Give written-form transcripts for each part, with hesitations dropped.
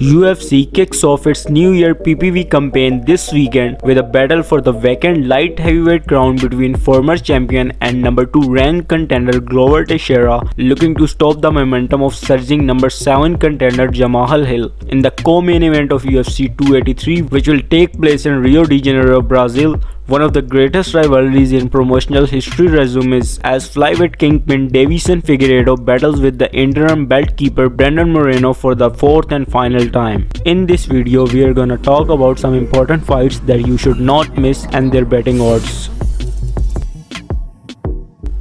UFC kicks off its New Year PPV campaign this weekend with a battle for the vacant light heavyweight crown between former champion and number 2 ranked contender Glover Teixeira, looking to stop the momentum of surging number 7 contender Jamahal Hill in the co-main event of UFC 283, which will take place in Rio de Janeiro, Brazil. One of the greatest rivalries in promotional history resumes as flyweight kingpin Davison Figueiredo battles with the interim belt keeper Brandon Moreno for the fourth and final time. In this video, we are gonna talk about some important fights that you should not miss and their betting odds.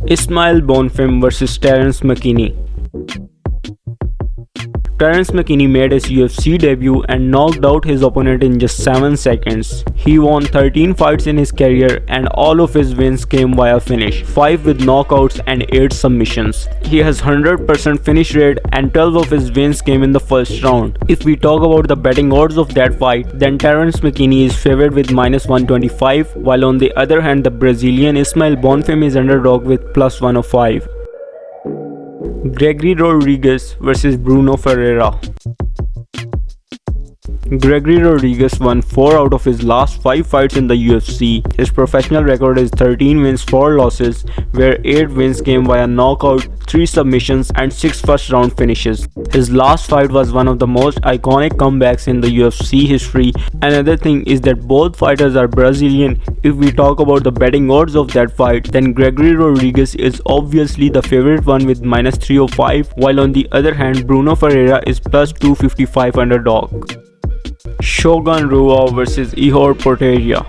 Ismail Bonfim vs Terence McKinney. Terence McKinney made his UFC debut and knocked out his opponent in just 7 seconds. He won 13 fights in his career and all of his wins came via finish, 5 with knockouts and 8 submissions. He has 100% finish rate and 12 of his wins came in the first round. If we talk about the betting odds of that fight, then Terence McKinney is favored with -125, while on the other hand the Brazilian Ismail Bonfim is underdog with +105. Gregory Rodriguez vs Bruno Ferreira. Gregory Rodriguez won 4 out of his last 5 fights in the UFC. His professional record is 13 wins, 4 losses, where 8 wins came via knockout, 3 submissions and 6 first round finishes. His last fight was one of the most iconic comebacks in the UFC history. Another thing is that both fighters are Brazilian. If we talk about the betting odds of that fight, then Gregory Rodriguez is obviously the favorite one with -305, while on the other hand Bruno Ferreira is +255 underdog. Shogun Rua vs Ihor Potieria.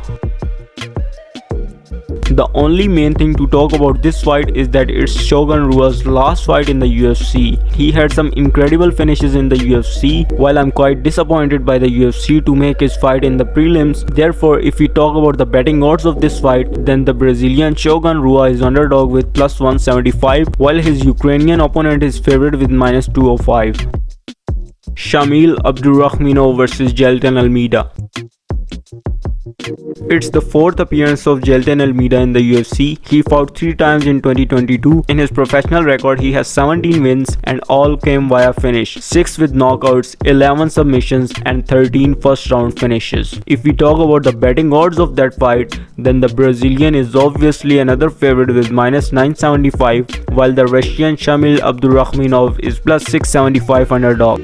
The only main thing to talk about this fight is that it's Shogun Rua's last fight in the UFC. He had some incredible finishes in the UFC, while I'm quite disappointed by the UFC to make his fight in the prelims. Therefore, if we talk about the betting odds of this fight, then the Brazilian Shogun Rua is underdog with +175, while his Ukrainian opponent is favored with -205. Shamil Abdurakhimov vs Jailton Almeida. It's the 4th appearance of Jailton Almeida in the UFC. He fought 3 times in 2022. In his professional record, he has 17 wins and all came via finish, 6 with knockouts, 11 submissions and 13 first round finishes. If we talk about the betting odds of that fight, then the Brazilian is obviously another favorite with -975, while the Russian Shamil Abdurakhimov is +675 underdog.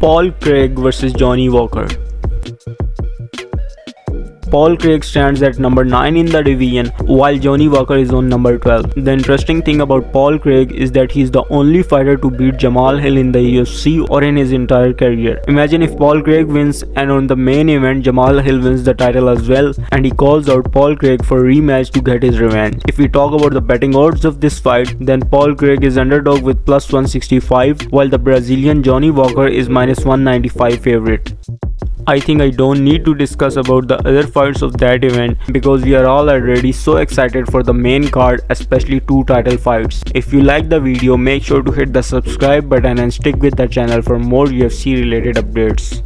Paul Craig vs Johnny Walker. Paul Craig stands at number 9 in the division, while Johnny Walker is on number 12. The interesting thing about Paul Craig is that he's the only fighter to beat Jamal Hill in the UFC or in his entire career. Imagine if Paul Craig wins and on the main event Jamal Hill wins the title as well, and he calls out Paul Craig for a rematch to get his revenge. If we talk about the betting odds of this fight, then Paul Craig is underdog with +165, while the Brazilian Johnny Walker is -195 favorite. I think I don't need to discuss about the other fights of that event because we are all already so excited for the main card, especially 2 title fights. If you like the video, make sure to hit the subscribe button and stick with the channel for more UFC related updates.